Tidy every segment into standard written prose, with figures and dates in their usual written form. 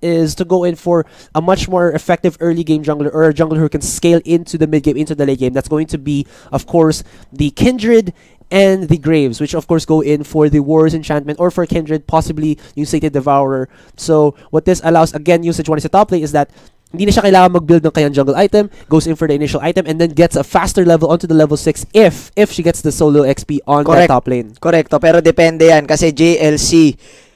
is to go in for a much more effective early game jungler, or a jungler who can scale into the mid game, into the late game. That's going to be, of course, the Kindred and the Graves, which of course go in for the Warrior's Enchantment, or for Kindred, possibly yung Sated Devourer. So what this allows, again, usage one is sa top lane, is that hindi na siya kailangan mag-build ng kanyang jungle item, goes in for the initial item, and then gets a faster level onto the level 6 if she gets the solo XP on that top lane. Correcto, pero depende yan kasi JLC,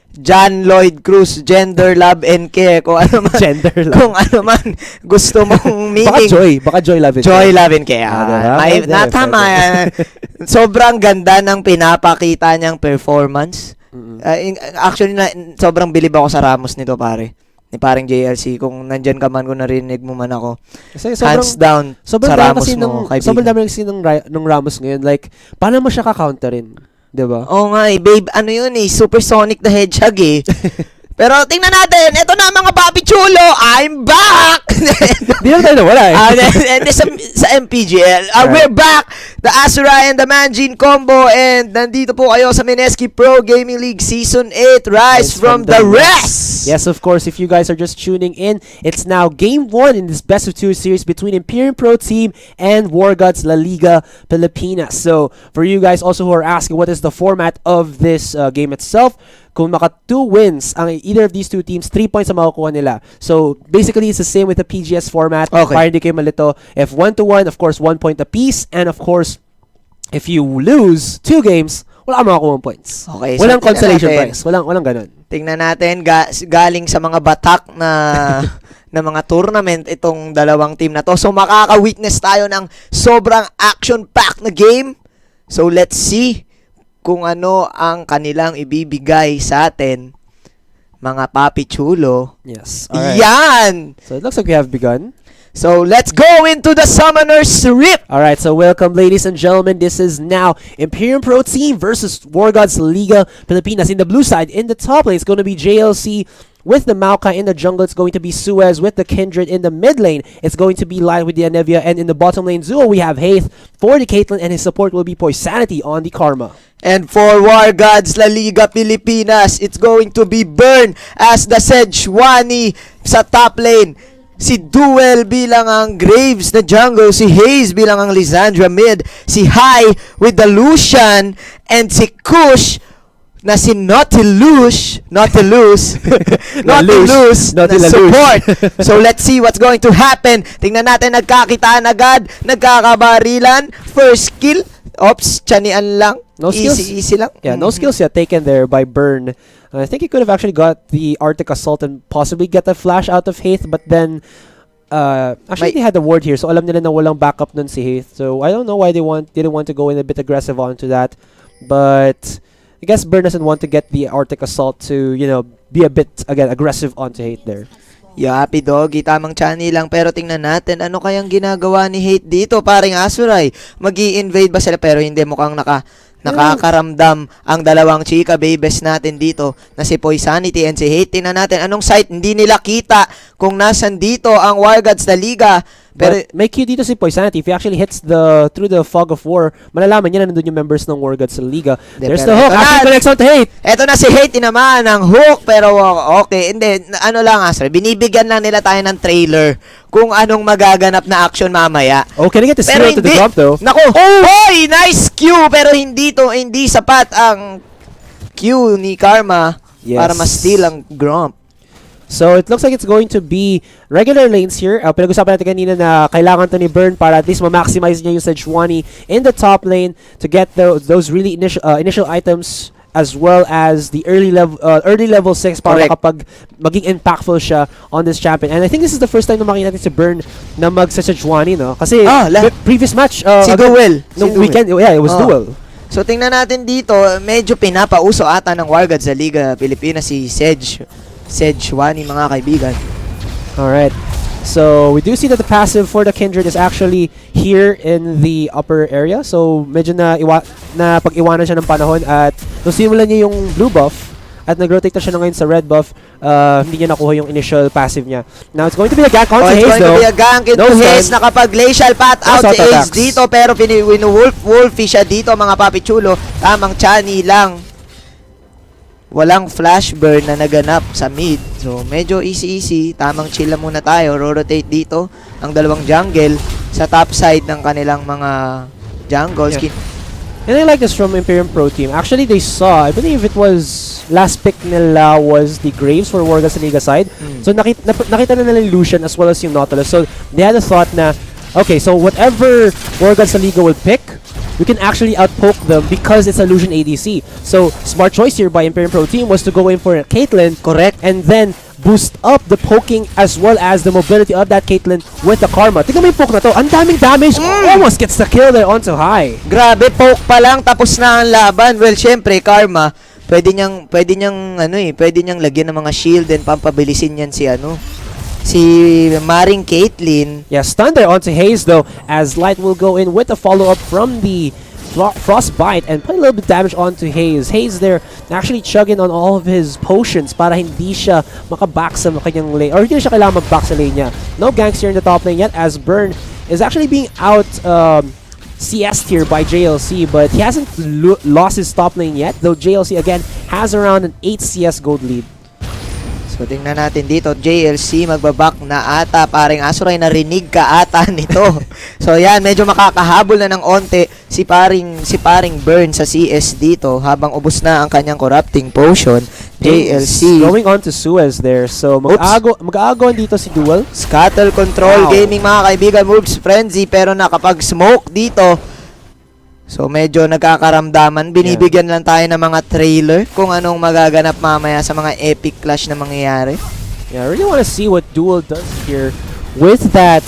John Lloyd Cruz, gender, love, and care. Kung ano man, Gender love. Kung ano man gusto mong meaning. Baka joy, love, and Joy, care. love, and care. Natama yan. Sobrang ganda ng pinapakita niyang performance. Actually, sobrang bilib ako sa Ramos nito, pare. Ni paring JLC. Kung nandyan ka man, kung narinig mo man ako. Kasi hands down sa Ramos mo, kaibigan. Sobrang dami kasi ng Ramos ngayon. Like, paano mo siya ka-counterin? Diba? Oo nga babe, ano yun Supersonic the Hedgehog Pero tingnan natin, eto na mga papi chulo, I'm back! Di lang tayo nawala sa MPGL. We're back! The Azurai and the Manjean combo, and nandito po kayo sa Mineski Pro Gaming League Season 8, Rise from the Rest! Yes, of course, if you guys are just tuning in, it's now Game 1 in this Best of 2 series between Imperium Pro Team and Wargods.LLP Pilipinas. So, for you guys also who are asking what is the format of this game itself, kung maka 2 wins ang either of these two teams, 3 points ang makukuha nila. So, basically, it's the same with the PGS format. Okay. Para hindi kayo malito. If 1-1, of course, 1 point apiece. And of course, if you lose 2 games, wala kang makukuha points. Okay, walang consolation prize. Walang ganun. Tingnan natin, galing sa mga batak na na mga tournament itong dalawang team na to. So, makaka-witness tayo ng sobrang action-packed na game. So, let's see kung ano ang kanilang ibibigay sa atin, mga papi chulo. Yes. Alright. Yan! So it looks like we have begun. So let's go into the Summoner's Rip! Alright, so welcome ladies and gentlemen. This is now Imperium Pro Team versus Wargods.LLP Pilipinas. In the blue side, in the top lane, it's going to be JLC with the Maokai. In the jungle, it's going to be Suez with the Kindred. In the mid lane, it's going to be Light with the Anevia. And in the bottom lane, Zuo, we have Haith for the Caitlyn, and his support will be Poisanity on the Karma. And for Wargods.LLP Pilipinas, it's going to be Burn as the Sejuani sa top lane. Si Duel bilang ang Graves na jungle, si Hayes bilang ang Lysandra mid, si Hai with the Lucian, and si Kush na si Nautilus na support. So let's see what's going to happen. Tingnan natin, nagkakitaan agad, nagkakabarilan, first kill. Oops, chanian lang. No skills. Easy lang. Yeah, no skills yet taken there by Burn. I think he could have actually got the Arctic Assault and possibly get a flash out of Haith, but then actually they had the ward here, so alam nila na walang backup nun si Haith. So I don't know why they didn't want to go in a bit aggressive onto that, but I guess Burn doesn't want to get the Arctic Assault to, you know, be a bit again aggressive onto Haith there. Yapi doggy, tamang chani lang, pero tingnan natin ano kayang ginagawa ni Haith dito, paring Azurai. Magi-invade ba sila? Pero hindi, mukhang nakakaramdam ang dalawang chika babies natin dito na si Poisanity and si Haith. Tingnan natin anong site, hindi nila kita kung nasan dito ang Wargods na Liga. Pero may cue dito si Poisanity. If he actually hits through the fog of war, malalaman niya na nandun yung members ng Wargods sa Liga. There's the hook. Actually connects on to Haith. Eto na si Haith naman ang hook, pero okay. Hindi, ano lang Asra, binibigyan lang nila tayo ng trailer kung anong magaganap na action mamaya. Oh, can I get the zero to the drop though? Naku, hoy, nice Q, pero hindi sapat ang Q ni Karma para ma-steal ang Gromp. So, it looks like it's going to be regular lanes here. Pinag-usapan natin kanina na kailangan to ni Burn para at least ma-maximize niya yung Sejuani in the top lane to get those really initial items, as well as the early level 6 para kapag maging impactful siya on this champion. And I think this is the first time na makita natin si Burn na mag-Sejuani, no? Kasi previous match, si Duel. Weekend, yeah, it was Duel. So, tingnan natin dito, medyo pinapauso ata ng Wargods sa Liga Pilipinas si Sejuani, mga kaibigan. Alright. So, we do see that the passive for the Kindred is actually here in the upper area. So, medyo na pag-iwanan siya ng panahon at nung simulan niya yung blue buff at nag-rotate na siya na ngayon sa red buff, hindi niya nakuha yung initial passive niya. Now, it's going to be a gank onto Haze though. It's going to be a gank into Haze. Nakapag-glacial path out si Haze dito, pero winu-wolfy siya dito, mga papi chulo. Tamang chani lang. walang flash burn na naganap sa mid. So, medyo easy. Tamang chill lang muna tayo. Rotate dito ang dalawang jungle sa top side ng kanilang mga jungles. Yeah. And I like this from Imperium Pro Team. Actually, they saw, I believe it was last pick nila was the Graves for Wargods.LLP side. So nakita na nila yung Lucian as well as yung Nautilus. So they had a thought na, okay, so whatever Wargods.LLP will pick, we can actually outpoke them because it's a Lucian ADC. So smart choice here by Imperium Pro Team was to go in for a Caitlyn, correct, and then boost up the poking as well as the mobility of that Caitlyn with the Karma. Tingnan mo yung poke na to. Ang daming damage. Almost gets the kill there onto high. Grabe, poke pa lang tapos na ang laban. Well, syempre, Karma, pwede niyang lagyan ng mga shield and pampabilisin yan si Maring Caitlyn. Yeah, stun there onto Hayes though, as Light will go in with a follow-up from the Frostbite and put a little bit of damage onto Hayes. Hayes there actually chugging on all of his potions para hindi siya makaback sa kanyang lane, or hindi siya kailangan mag-back sa lane niya. No ganks here in the top lane yet, as Burn is actually being out CS tier by JLC, but he hasn't lost his top lane yet, though JLC again has around an 8 CS gold lead. So, tingnan natin dito, JLC magbaback na ata, paring Asuray, narinig ka ata nito. So, yan, medyo makakahabol na ng onte si paring Burn sa CS dito habang ubos na ang kanyang corrupting potion. JLC going on to Suez there. So, mag-aagon dito si Duel. Scuttle control, gaming mga kaibigan, moves frenzy, pero nakapag-smoke dito. So, medyo nagkakaramdaman. Binibigyan lang tayo ng mga trailer kung anong magaganap mamaya sa mga epic clash na mangyayari. Yeah, I really want to see what Duel does here with that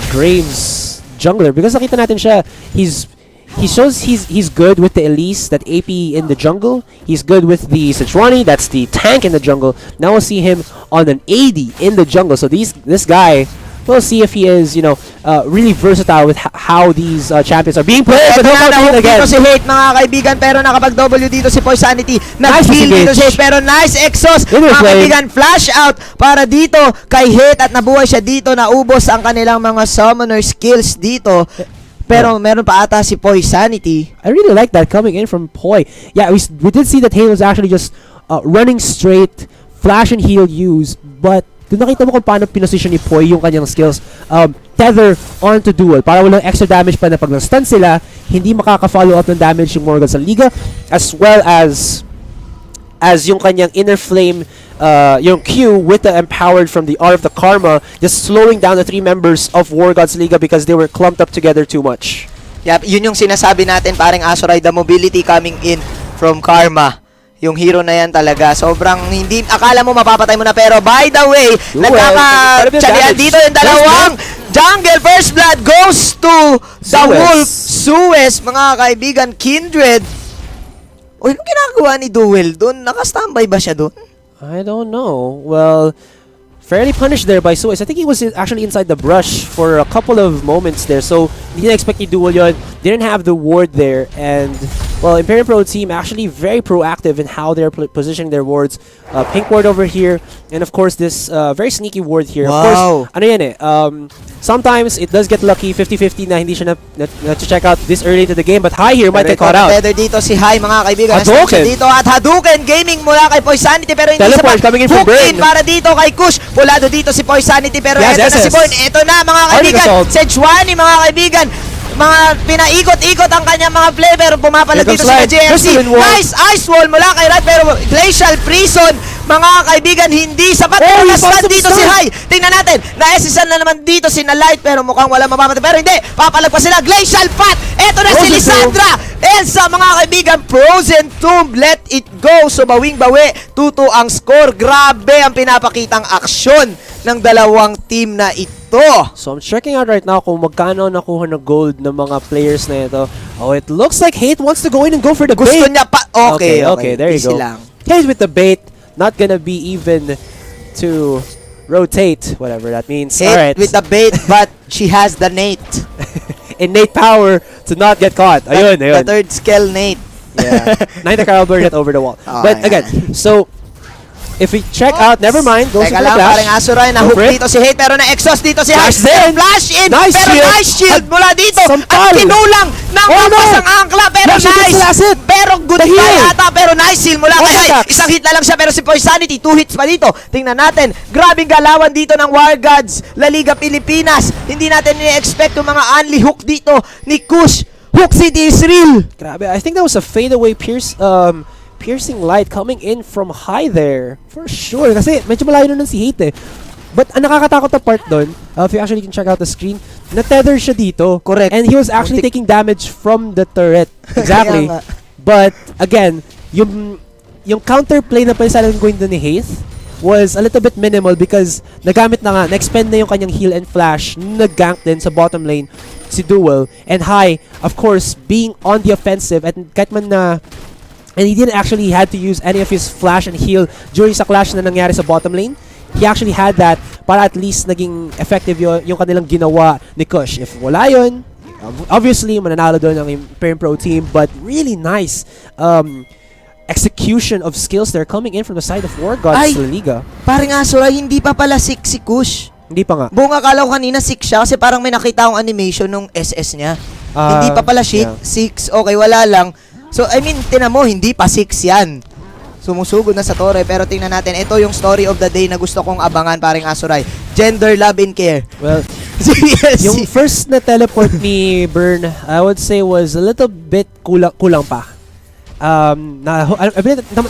Graves jungler. Because nakita natin siya, he shows he's good with the Elise, that AP in the jungle. He's good with the Sejuani, that's the tank in the jungle. Now we'll see him on an AD in the jungle. So this guy, we'll see if he is, really versatile with how these champions are being played. But na-hook dito si Hate, mga kaibigan, pero nakapag-W dito si Poisanity. Nag-heal dito si Hate, pero nice exhaust, mga kaibigan, flash out para dito kay Hate at nabuhay siya dito, naubos ang kanilang mga summoner skills dito. Pero meron pa ata si Poisanity. I really like that coming in from Poi. Yeah, we did see that Hate was actually just running straight, flash and heal use, but doon nakita mo kung paano pinosisyon ni Poi yung kanyang skills. Tether onto Duel para walang extra damage pa na pag na-stun sila, hindi makaka-follow up ng damage yung Wargods.LLP, as well as yung kanyang inner flame, yung Q with the empowered from the R of the Karma, just slowing down the 3 members of Wargods.LLP because they were clumped up together too much. Yep, yun yung sinasabi natin, paring Asuray, the mobility coming in from Karma. Yung hero na yan talaga, sobrang hindi, akala mo mapapatay mo na, pero by the way, nagkaka-tsalian dito yung dalawang jungle. First blood goes to the Wolf, Suez, mga kaibigan, Kindred. O, ano ginagawa ni Duel doon? Naka-standby ba siya doon? I don't know. Well, fairly punished there by Suez. I think he was actually inside the brush for a couple of moments there, so didn't expect ni Duel yun. Didn't have the ward there, and well, Imperium Pro Team actually very proactive in how they're positioning their wards. Pink ward over here, and of course this very sneaky ward here. Wow. Of course, ano yan sometimes it does get lucky, 50-50 na hindi siya na-check out this early into the game, but High here might get caught out. Tether dito si High, mga kaibigan. Hadouken! Dito at Hadouken gaming mula kay Poisanity, pero hindi Teleport coming in from Burn. Para dito kay Kush. Pulado dito si Poisanity, pero yes, eto na si Burn. Eto na, mga kaibigan. Sejuani, mga kaibigan. Mga pinaikot-ikot ang kanyang mga play, pero pumapalag dito sa JMC. Nice ice wall mula kay Rat, pero glacial prison, mga kaibigan, hindi sapat. Stand dito si High. Tingnan natin, na-SSN na naman dito si Light, pero mukhang wala mapapatay. Pero hindi, papalag pa sila. Glacial Pat. Eto na si Lisandra. Elsa, mga kaibigan, Frozen Tomb, let it go. So bawing-bawi, 2-2 ang score. Grabe ang pinapakitang aksyon ng dalawang team na ito. So I'm checking out right now kung magkano nakuha na gold ng mga players na ito. Oh, it looks like Hate wants to go in and go for the bait. Gusto niya pa. Okay, there you easy go. Lang. Hate with the bait. Not gonna be even to rotate, whatever that means. Hate Alright. with the bait, but she has the Nate. Innate power to not get caught. Ayun. The third skill Nate. Yeah. Neither Carl Burn hit over the wall. Oh, but yeah. again, so if we check out, never mind, goes Teka for the lang, flash. parang Asuray, Go na-hook for it. dito si Hate, pero na-exhaust dito si Flash Hate. in. Flash in, Nice pero shield. nice shield mula dito. Sampal. At kinulang ng Oh, no. ang angkla, pero Flash hit, nice. last hit. Pero good The try heal. ata, pero nice heal mula kay Hate. Attacks. Isang hit na lang siya, pero si Poisanity, 2 hits pa dito. Tingnan natin, grabing galawan dito ng Wargods, La Liga Pilipinas. Hindi natin ni-expect yung mga only hook dito ni Kush. Hook City is real. Grabe, I think that was a fadeaway piercing light coming in from high there. For sure. Kasi medyo malayo na si Hate eh. But ang nakakatakot na part doon, if you actually can check out the screen, na-tether siya dito. Correct. And he was actually taking damage from the turret. Exactly. Kaya nga. But again, yung counterplay na pwede sana going doon ni Hate was a little bit minimal because nagamit na nga, na-expend na yung kanyang heal and flash, nag-gank din sa bottom lane si Duel. And High, of course, being on the offensive at kahit man na and he didn't actually had to use any of his flash and heal during sa clash na nangyari sa bottom lane. He actually had that para at least naging effective yung kanilang ginawa ni Kush. If wala yun, obviously mananalo doon ang Imperium Pro team, but really nice execution of skills there coming in from the side of Wargods La Liga. Parang Asuray, hindi pa pala 6 si Kush. Hindi pa nga. Buong akala ko kanina 6 siya kasi parang may nakita akong animation nung SS niya. Hindi pa pala 6. Okay, wala lang. So, I mean, tinan mo, hindi pa 6 yan. Sumusugod na sa torre. Pero tingnan natin, ito yung story of the day na gusto kong abangan, paring Asuray. Gender, love, and care. Well, Seriously. yung first na teleport ni Burn, I would say was a little bit kulang pa.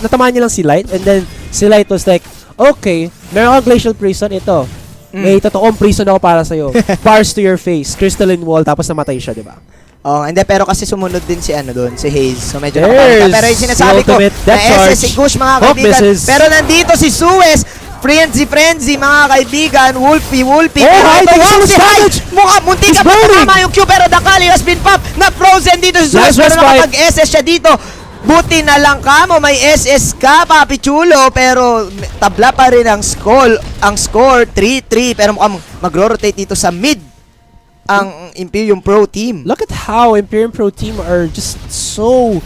Natamaan niya lang si Light, and then si Light was like, okay, meron kang Glacial Prison, ito. May totoong prison ako para sa'yo. Bars to your face, crystalline wall, tapos namatay siya, di ba? Oh, hindi, pero kasi sumunod din si ano doon, si Haze. So medyo There's nakapagta. Pero yung sinasabi ko, the ultimate na depth charge. SS si Kush, mga Hope kaibigan. misses. Pero nandito si Suez, Frenzy, mga kaibigan, Wolfie. Oh, Pero High, ito, takes on si the High, damage. mukha, munti He's ka pa burning. tama yung Q, pero Dakali has been popped, na frozen dito si Suez, Last pero respite. nakapag-SS siya dito. Buti na lang ka mo, may SS ka, Papi Chulo, pero tabla pa rin ang score, 3-3, pero mukhang magro-rotate dito sa mid ang Imperium Pro team. Look at how Imperium Pro team are just so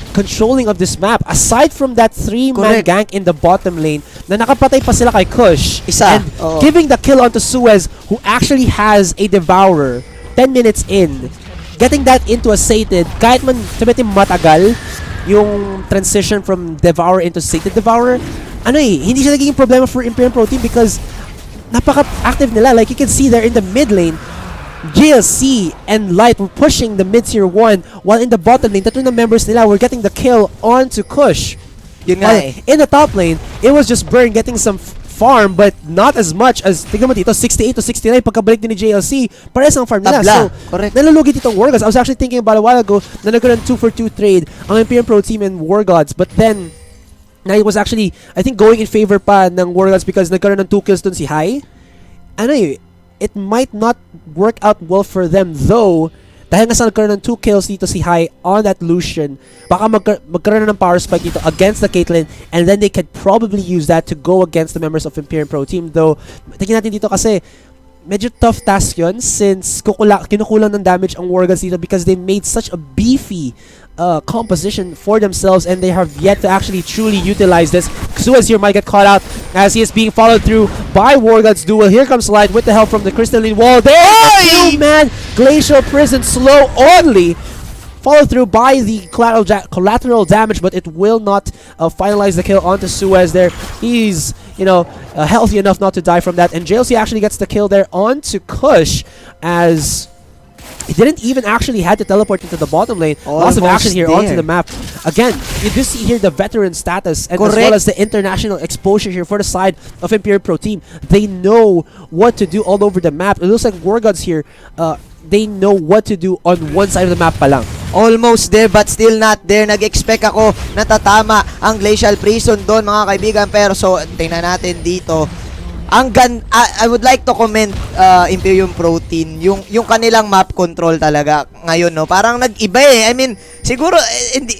controlling of this map. Aside from that 3-man Correct. gank in the bottom lane, na nakapatay pa sila kay Kush. Isa, And oo. giving the kill onto Suez, who actually has a Devourer 10 minutes in. Getting that into a Sated, kahit man sabihin matagal yung transition from Devourer into Sated Devourer, hindi siya nagiging problema for Imperium Pro team because napaka-active nila. Like you can see there in the mid lane, JLC and Light were pushing the mid tier 1, while in the bottom lane, tatlo na members nila were getting the kill onto Kush. Yun nga While eh. in the top lane, it was just Burn getting some farm, but not as much as, tignan mo dito, 68 to 69, pagkabalik din ni JLC, parehas ang farm nila. Tabla, So, correct. nalulugi ditong Wargods. I was actually thinking about a while ago na nagkaroon 2-for-2 trade ang Imperium Pro team and Wargods, but then, na it was actually, I think, going in favor pa ng Wargods because nagkaroon ng 2 kills dun si High. It might not work out well for them though, dahil nga sa nagkaroon ng 2 kills dito si High on that Lucian, baka magkaroon ng power spike dito against the Caitlyn, and then they could probably use that to go against the members of Imperium Pro team. Though, tingnan natin dito kasi, medyo tough task yun since kinukulang ng damage ang Wargods dito because they made such a beefy composition for themselves and they have yet to actually truly utilize this. Suez here might get caught out as he is being followed through by Wargods Duel. Here comes Light with the help from the crystalline wall. There, two-man Glacial Prison slow only. Followed through by the collateral damage, but it will not finalize the kill onto Suez there. He's, healthy enough not to die from that. And JLC actually gets the kill there onto Kush as he didn't even actually had to teleport into the bottom lane. Lots of action here onto the map. Again, you do see here the veteran status and as well as the international exposure here for the side of Imperium Pro team. They know what to do all over the map. It looks like Wargods here, they know what to do on one side of the map pa lang. Almost there but still not there. Nag-expect ako na tatama ang Glacial Prison doon, mga kaibigan. Pero so, tingnan natin dito. I would like to comment Imperium Pro team, yung kanilang map control talaga. ngayon, no? Parang nag-iba eh. I mean, siguro,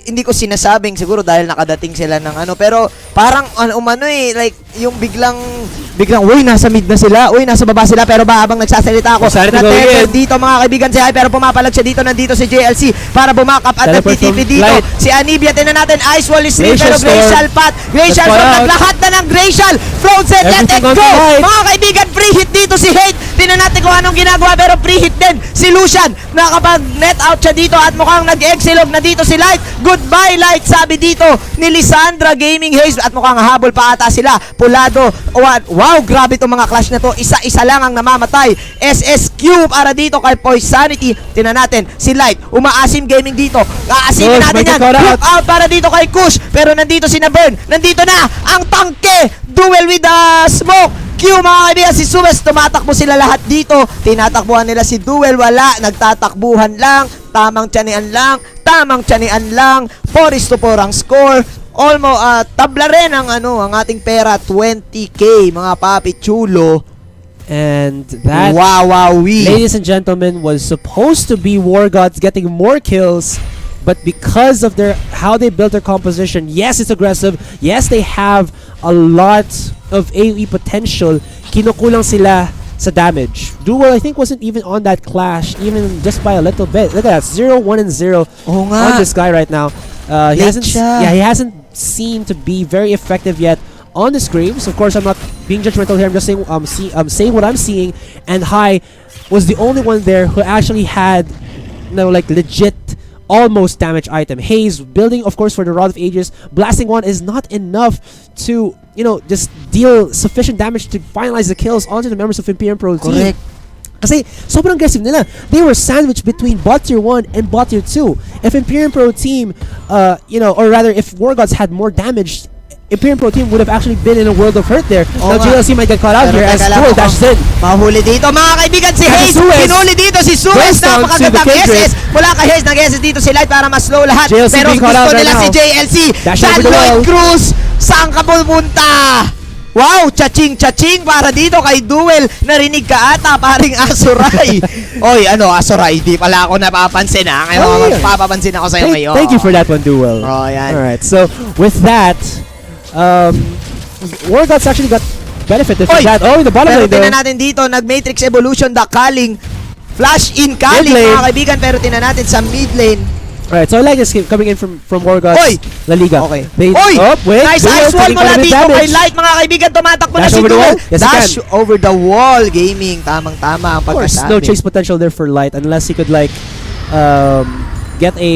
hindi ko sinasabing siguro dahil nakadating sila ng ano, pero parang umano eh, like, yung biglang, uy, nasa mid na sila, uy, nasa baba sila, pero ba habang nagsasalita ako, na-teleport dito mga kaibigan si Hai, pero pumapalag siya dito, nandito si JLC para bumakap at nag-TTP dito. Si Anivia, tinan natin, Ice Wall is real, pero Glacial Path, Glacial Storm, naglahat na ng Glacial, Frozen, let it go! Mga kaibigan, free hit dito si Hate, tinan natin kung anong ginagawa, pero free hit din si Lucian, nakapag-net out siya dito at mukhang nag-exilog na dito si Light, goodbye Light, sabi dito ni Lisandra Gaming Haze, at mukhang habol pa ata sila, Pulado, wow, grabe itong mga clash na to, isa-isa lang ang namamatay, SSQ para dito kay Poisanity, tinan natin, si Light, umaasim gaming dito, aasimin natin yan, hook out para dito kay Kush, pero nandito si Nabern, nandito na, ang tangke, duel with the smoke, Q mga kaibigan, si Suez, tumatakbo sila lahat dito, tinatakbuhan nila si Duel, wala, nagtatakbuhan lang, tamang tiyanean lang, 4-4 ang score, almost, tabla rin ang ang ating pera, 20k mga papi chulo. And that, ladies and gentlemen, was supposed to be Wargods getting more kills, but because of how they built their composition, yes, it's aggressive, yes, they have a lot of AoE potential, kinukulang sila sa damage. Duel, I think, wasn't even on that clash, even just by a little bit. Look at that, 0, 1, and 0 on this guy right now. He hasn't seemed to be very effective yet on the Graves. Of course, I'm not being judgmental here. I'm just saying, saying what I'm seeing. And Hai was the only one there who actually had, like legit almost damage item. Haze building, of course, for the Rod of Ages. Blasting one is not enough to, just deal sufficient damage to finalize the kills onto the members of Imperium Pro team. Correct. Kasi sobrang aggressive nila. They were sandwiched between bot tier 1 and bot tier 2. If Imperium Pro team, or rather if Wargods had more damage, Imperium Pro team would have actually been in a world of hurt there. Now JLC might get caught out here as Duel dashes in. Mahuli dito mga kaibigan si Haze. Pinuli dito si Suez. Napakagandang SS. Mula kay Haze, nag-SS dito si Light para mas slow lahat. JLC pero gusto nila si JLC. John Lloyd Cruz, saan ka pupunta? Wow, chaching para dito kay Duel. Narinig ka ata, paring Asuray. Oy, Asuray, di pala ako napapansin ha. Ngayon, papapansin ako sa'yo ngayon. Thank you for that one, Duel. Oh, yan. Alright, so with that, Wargods actually got benefited from that. Oh, in the bottom lane though. Pero tinan natin dito, nag-Matrix Evolution, the Calling, Flash in Calling mga kaibigan, pero tinan natin sa mid lane. Alright, so I like this coming in from Wargods La Liga. Okay. Nice ice wall mula dito kay Light mga kaibigan, tumatakbo na si Duel. Dash over the wall gaming, tamang-tama ang pagkasabi. Of course, no chase potential there for Light unless he could get a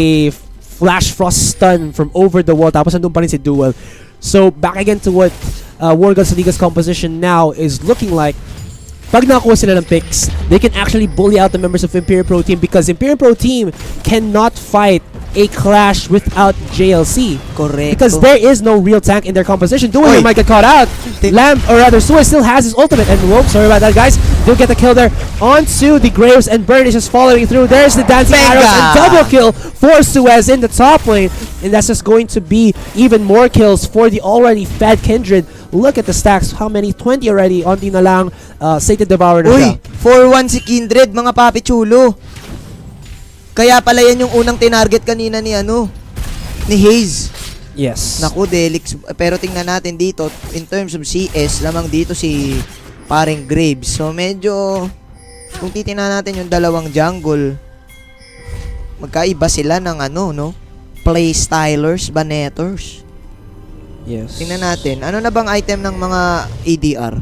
Flash Frost stun from over the wall, tapos nandun pa rin si Duel. So back again to what Wargods La Liga's composition now is looking like. Pag nakakuha sila ng picks, they can actually bully out the members of Imperium Pro Team because Imperium Pro Team cannot fight a clash without JLC. Correct. Because there is no real tank in their composition. Duel might get caught out. Lamb, or rather Suez, still has his ultimate. And whoa, sorry about that, guys. They'll get the kill there onto the Graves, and Burn is just following through. There's the dancing arrows and double kill for Suez in the top lane. And that's just going to be even more kills for the already fed Kindred. Look at the stacks. How many? 20 already. Onti na lang. Sated Devourer na siya. 4-1 si Kindred, mga papi chulo. Kaya pala yan yung unang tinarget kanina ni Haze. Yes. Naku, Delix. Pero tingnan natin dito, in terms of CS, lamang dito si paring Graves. So medyo, kung titingnan natin yung dalawang jungle, magkaiba sila ng playstylers, baneters. Yes. Tingnan natin. Ano na bang item ng mga ADR?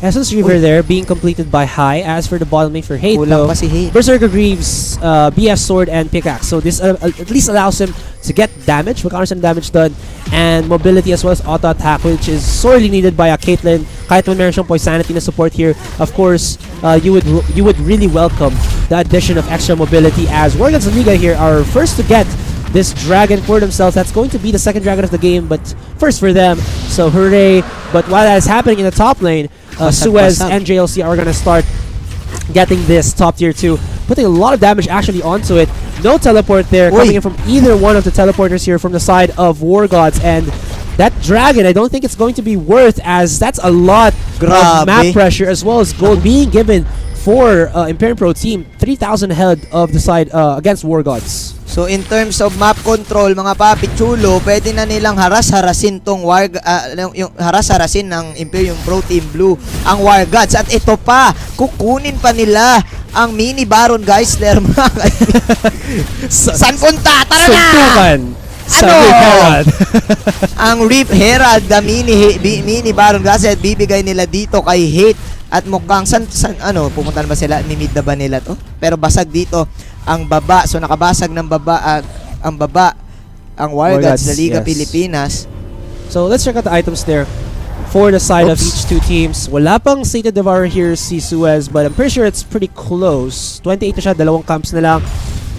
Essence Reaver there being completed by Hai. As for the bottom lane for Hate, Kulang pa si Hate. Berserker Greaves, BF Sword, and Pickaxe. So this at least allows him to get damage, counter damage done, and mobility as well as auto attack, which is sorely needed by a Caitlyn. Kahit man meron siyang Poisanity na support here, of course, you would really welcome the addition of extra mobility, as Wargods La Liga here are first to get this dragon for themselves. That's going to be the second dragon of the game, but first for them, so hooray. But while that is happening in the top lane, Suez and JLC are going to start getting this top tier 2, putting a lot of damage actually onto it. No teleport there coming in from either one of the teleporters here from the side of Wargods, and that dragon, I don't think it's going to be worth, as that's a lot of map pressure as well as gold being given for Imperium Pro team. 3,000 ahead of the side against Wargods. So in terms of map control, mga papi chulo, pwede na nilang haras-harasin tong yung haras-harasin ng Imperium Pro Team Blue ang Wargods. At ito pa, kukunin pa nila ang mini Baron Geisler, mga kaibigan. San punta? Tara na! Suntukan sa Rip Herald. Ang Rip Herald, the mini Baron Geisler, bibigay nila dito kay Hate. At mukhang pumunta na ba sila? Nimid na ba nila to? Pero basag dito ang baba. So nakabasag ng baba ang Wargods sa Liga Pilipinas. So let's check out the items there for the side of each two teams. Wala pang Sated Devourer here si Suez, but I'm pretty sure it's pretty close. 28 na siya, dalawang camps na lang.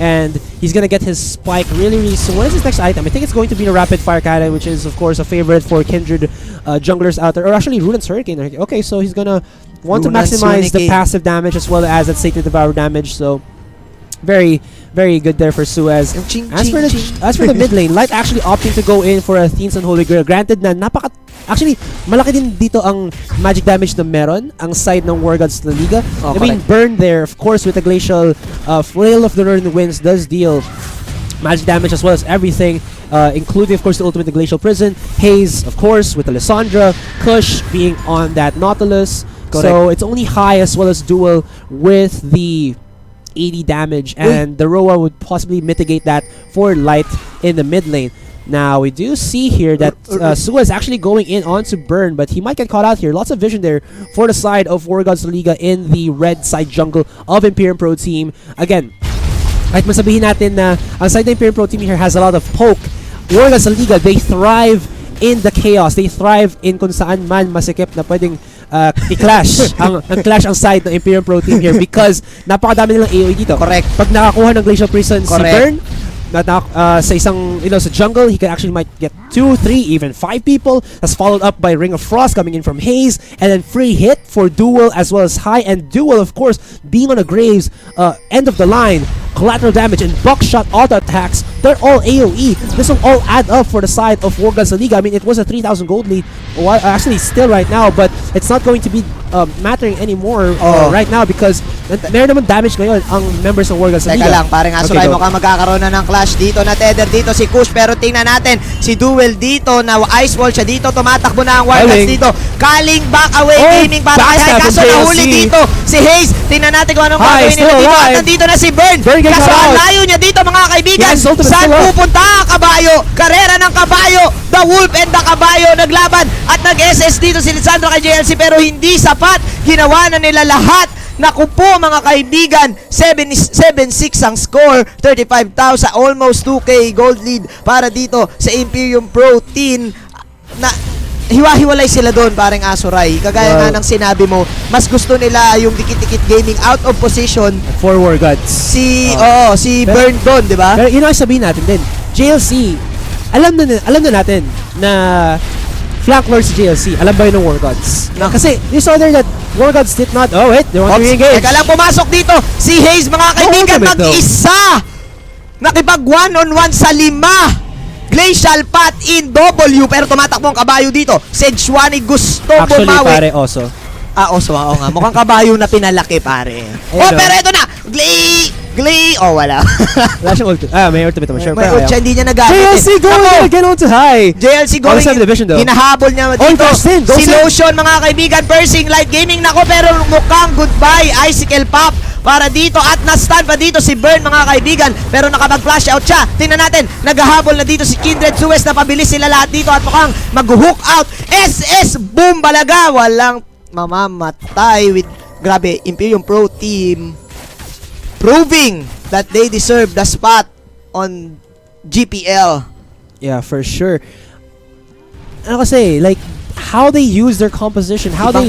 And he's gonna get his spike really soon. What is his next item? I think it's going to be the Rapid Fire Cannon, which is of course a favorite for Kindred junglers out there. Or actually Ruden's Hurricane. Okay, so he's gonna want to maximize the passive damage as well as that Sated Devourer damage. So very good there for Suez. As for the mid lane, Light actually opting to go in for a Themes Unholy Grail. Granted na actually malaki din dito ang magic damage na meron ang side ng Wargods na Liga. I mean, Burn there, of course, with the Glacial Flail of the Northern Winds does deal magic damage as well as everything, including of course the ultimate, the Glacial Prison. Haze, of course, with the Lissandra. Kush being on that Nautilus. So it's only high as well as dual with the 80 damage, and the Roa would possibly mitigate that for Light in the mid lane. Now we do see here that Suez actually going in onto Burn, but he might get caught out here. Lots of vision there for the side of Wargods Liga in the red side jungle of Imperium Pro Team. Again, kahit masabihin natin na ang side ng Imperium Pro Team here has a lot of poke, Wargods Liga, they thrive in the chaos. They thrive in kung saan man masikip na pwedeng i-clash ang clash ang side ng Imperium Pro Team here because napakadami nilang AoE dito. Correct. Pag nakakuha ng Glacial Prison si Burn, sa isang, sa jungle, he can actually might get 2, 3, even 5 people. That's followed up by Ring of Frost coming in from Haze, and then free hit for Duel as well as High, and Duel, of course, being on a Graves, end of the line, collateral damage and buckshot auto attacks. They're all AoE. This will all add up for the side of Wargods Liga. I mean, it was a 3,000 gold lead, actually still right now, but it's not going to be mattering anymore right now because meron naman damage ngayon ang members ng Wargods Liga. Teka lang, parang Asurai mukhang magkakaroon na ng clash dito na tether dito si Kush, pero tingnan natin si Duel dito na ice wall siya dito, tumatakbo na ang Wargods dito, calling back away gaming para kay High, kaso nahuli dito si Haze. Tingnan natin kung anong gagawin nila dito at nandito na si Burn, kaso ang layo niya dito mga kaibigan. Saan pupunta ang kabayo? Karera ng kabayo, the wolf and the kabayo naglaban at nag-SS dito si Lissandra kay JLC, pero hindi sapat, ginawa na nila lahat. Naku po mga kaibigan, 7-6 ang score, 35,000, almost 2k gold lead para dito sa Imperium Pro Team. Na hiwa-hiwalay sila doon, parang Asurai. Kagaya nga ng sinabi mo, mas gusto nila yung dikit-dikit gaming out of position for Wargods. Si Burn doon, di ba? Pero yun ang sabihin natin din, JLC, alam na natin na flank lord si JLC. Alam ba yun ng Wargods? Kasi you saw there that Wargods did not, they want to re-engage. Teka lang, pumasok dito si Haze mga kaibigan, mag-isa. Nakipag 1-on-1 sa 5. Glacial Path in W, pero tumatakbo ang kabayo dito. Sejuani gusto bumawi. Actually, pare, Oso. Oso, oo nga. Mukhang kabayo na pinalaki, pare. Pero ito na. Wala. Wala siyang ultimate. May ultimate naman. Sure, may ultimate siya, hindi niya nagamit. JLC going again on to High. JLC going. Hinahabol niya dito. Si Lotion, mga kaibigan, Persing Light Gaming. Nako, pero mukhang goodbye. Icicle Pop para dito at na-stun pa dito si Burn, mga kaibigan, pero nakapag-flash out siya. Tingnan natin, naghahabol na dito si Kindred Suez, napabilis sila lahat dito at mukhang mag-hook out. SS boom balaga, walang mamamatay with, grabe, Imperium Pro Team proving that they deserve the spot on GPL. Yeah, for sure. Ano kasi, like, how they use their composition, how they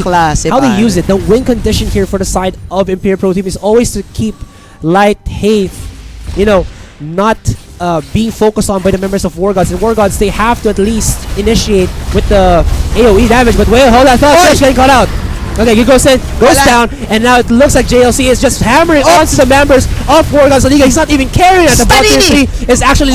use it. The win condition here for the side of Imperium Pro Team is always to keep Light, Haze, not being focused on by the members of Wargods. And Wargods, they have to at least initiate with the AoE damage. But wait, hold on, Fish getting caught out. Okay, he goes in, goes down, and now it looks like JLC is just hammering onto the members of Wargods Liga. He's not even carrying at the bottom. Is actually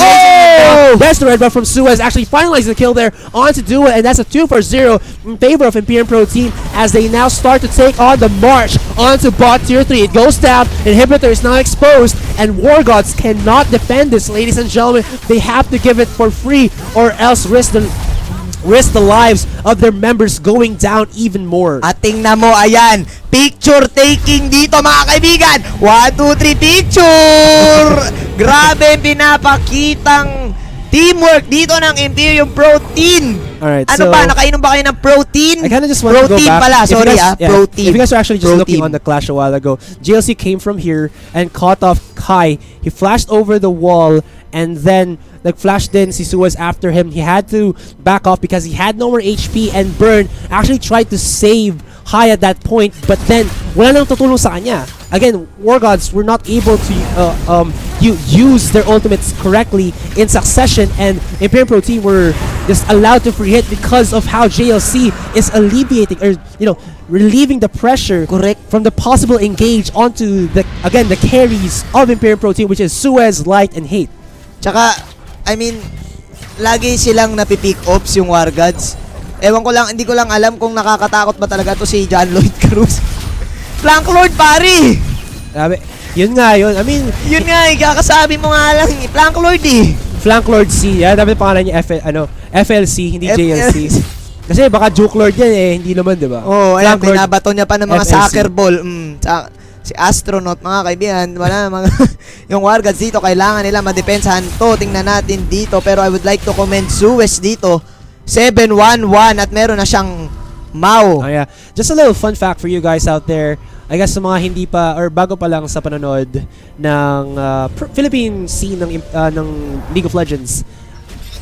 there's the red buff from Suez, actually finalizing the kill there onto Duel, and that's a 2-0 in favor of Imperium Pro Team as they now start to take on the march onto bot tier 3. It goes down, inhibitor is now exposed, and Wargods cannot defend this, ladies and gentlemen. They have to give it for free or else risk the lives of their members going down even more. At tingnan mo, ayan, picture taking dito mga kaibigan. 1, 2, 3, picture! Grabe pinapakitang teamwork dito ng Imperium Protein. Alright, ano so ba? Nakainom ba kayo ng protein? I kind of just want to go Protein back. pala, sorry protein. If you guys are actually just looking Protein. on the clash a while ago, JLC came from here and caught off Kai. He flashed over the wall and then flashed in si Suez after him. He had to back off because he had no more HP, and Burn actually tried to save High at that point, but then wala nang tutulong sa kanya. Again, Wargods were not able to use their ultimates correctly in succession, and Imperium Pro Team were just allowed to free hit because of how JLC is alleviating or relieving the pressure from the possible engage onto the carries of Imperium Pro Team, which is Suez, Light, and Hate. Tsaka, I mean, lagi silang napipick ops yung Wargods. Ewan ko lang, hindi ko lang alam kung nakakatakot ba talaga to si John Lloyd Cruz. Flank Lord, pare! Yun nga yun. I mean, yun nga, kakasabi mo nga lang, Flank Lord eh. Flank Lord C. Yan, dapat pangalan niya FLC, hindi JLC. Kasi baka Juke Lord yan eh, hindi naman, di ba? Oo, ayan, binabato niya pa ng mga FLC. soccer ball. Si Astronaut, mga kaibigan, wala mga yung Wargods dito, kailangan nila madepensahan to. Tingnan natin dito, pero I would like to commend Suez dito. 7-1-1 at meron na siyang Mau. Oh, yeah. Just a little fun fact for you guys out there. I guess sa mga hindi pa or bago pa lang sa panonood ng Philippine scene ng League of Legends.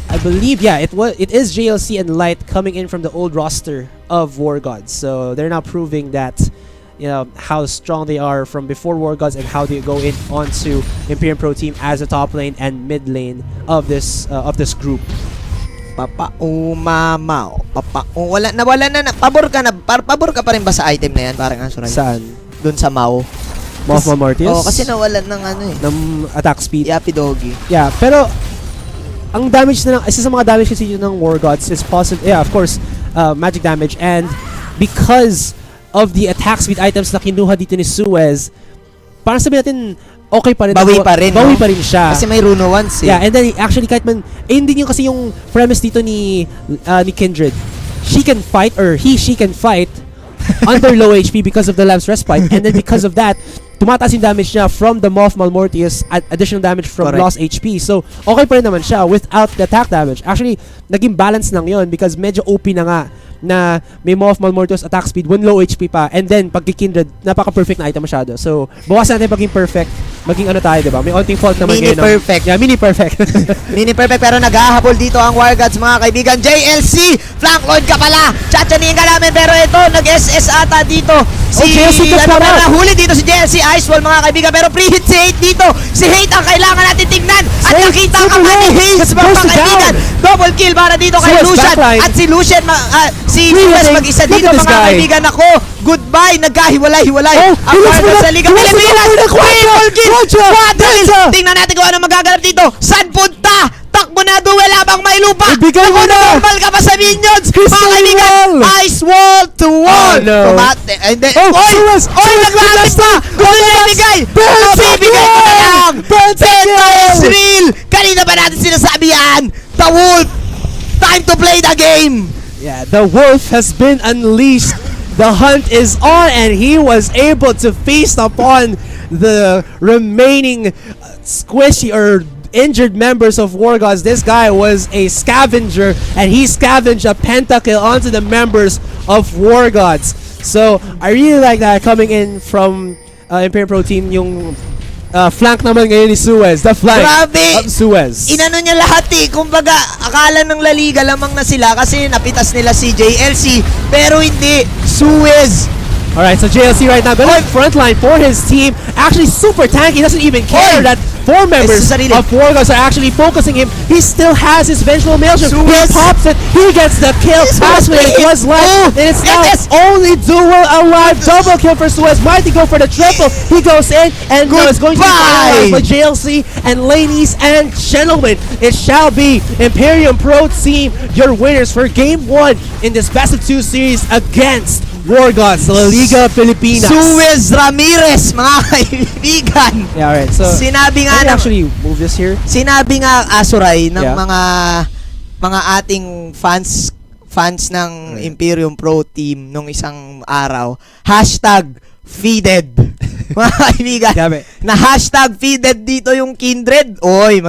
I believe it is JLC and Light coming in from the old roster of Wargods. So they're now proving that how strong they are from before Wargods and how they go in onto Imperium Pro Team as a top lane and mid lane of this group. Mamao. Wala na. Pabor ka pa rin ba sa item na yan? Parang Asuray. Saan? Doon sa Mau. Mouth Mortius? Oo, kasi nawalan ng ng attack speed. Yappy Doggy. Yeah, pero ang damage isa sa mga damage kasi yun ng Wargods is of course, magic damage, and because of the attack speed items na kinuha dito ni Suez, parang sabihin natin okay pa rin. Bawi pa rin siya. Kasi may Runo once eh. Yeah, and then actually kahit man, hindi yun kasi yung premise dito ni Kindred. She can fight under low HP because of the Lamb's Respite, and then because of that, tumataas yung damage niya from the Moth Malmortius at additional damage from lost HP. So, okay pa rin naman siya without the attack damage. Actually, naging balance lang yun because medyo OP na nga na may Moth Malmortius attack speed when low HP pa, and then pag Kindred, napaka-perfect na item masyado. So, bawasan natin paging perfect, maging tayo, diba? May onting fault naman mini perfect. Yeah, mini perfect. Mini perfect, pero naghahabol dito ang Wargods, mga kaibigan. JLC, flank load ka pala. Chachanin ka namin, pero ito, nag-SS ata dito. JLC ka pala. Huli dito si JLC Icewall, mga kaibigan, pero pre-hit si Hate dito. Si Hate ang kailangan natin tingnan. At nakita ka pa ni Hate, mga kaibigan. Double kill para dito kay Lucian. At si Lucian, si Suez mag-isa dito, mga kaibigan. Ako, goodbye, nagkahiwalay-hiwalay. Ang Wargods sa Liga Pilipinas. Triple kill. Tingnan natin kung ano magaganap dito. Saan punta? Takbo na, duel habang may lupa. Ibigay mo na. Normal ka pa sa minions. Mga kaibigan, ice wall to wall. Tumate. And then, naglapit pa. Gusto niya ibigay. Bibigay ko na lang. Benta is real. Kanina ba natin sinasabi yan? The Wolf. Time to play the game. Yeah, the wolf has been unleashed. The hunt is on, and he was able to feast upon the remaining squishy or injured members of Wargods. This guy was a scavenger, and he scavenged a pentakill onto the members of Wargods. So I really like that coming in from Imperium Pro Team, yung flank naman ngayon ni Suez. The flank of Suez. Inano niya lahat eh. Kumbaga, akala ng La Liga lamang na sila kasi napitas nila si JLC. Pero hindi. Suez. Alright, so JLC right now going frontline for his team. Actually super tanky. He doesn't even care that 4 members of Wargods are actually focusing him. He still has his vengeful maelstrom. He pops it. He gets the kill. Passway was left. And it's now only duel alive. Double kill for Suez. Might he go for the triple? He goes in and is going to be finalized by JLC and ladies and gentlemen, it shall be Imperium Pro Team, your winners for Game 1 in this Best of 2 series against Wargods, La Liga Pilipinas. Suez Ramirez, mga kaibigan. Yeah, alright. So, Sinabi nga can we ng, actually move this here? sinabi nga Asuray ng Yeah. mga ating fans ng Imperium Pro Team nung isang araw, #feeded. Mga kaibigan, Grabe. na #feeded dito yung Kindred. Oy,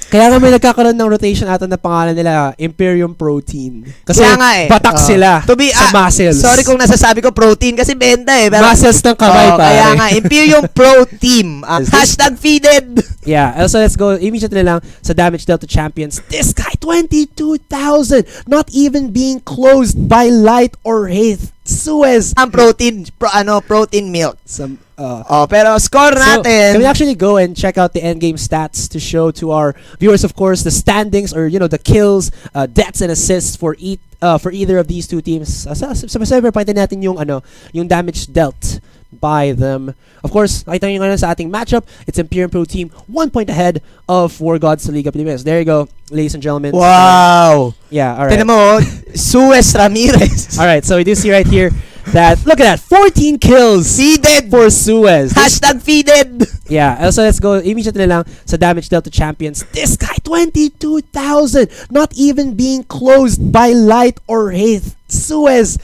Kaya nga may nagkakaroon ng rotation ata na pangalan nila Imperium Protein. Kasi Kaya nga eh. batak sila To be, sa muscles. Sorry kung nasasabi ko protein kasi benta eh. Pero, Muscles ng kamay, pare. Kaya nga, Imperium Pro Team. Is this- #feeded. Yeah, also let's go immediately lang sa damage dealt to champions. This guy, 22,000. Not even being closed by light or hate. Suez. Ang protein, protein milk. Some, Pero score So, can we natin. actually go and check out the endgame stats to show to our viewers, of course, the standings or the kills, deaths and assists for either of these two teams. Sa pintin natin yung damage dealt by them. Of course, nakita nyo nga sa ating matchup, it's Imperium Pro Team 1 point ahead of Wargods.LLP Pilipinas. There you go, ladies and gentlemen. Wow. Yeah, alright. Tinan mo, Suez Ramirez. Alright, so we do see right here that, look at that, 14 kills Feeded. for Suez. #feeded. Yeah, also let's go immediately lang sa damage dealt to champions. This guy, 22,000. Not even being closed by light or hate. Suez.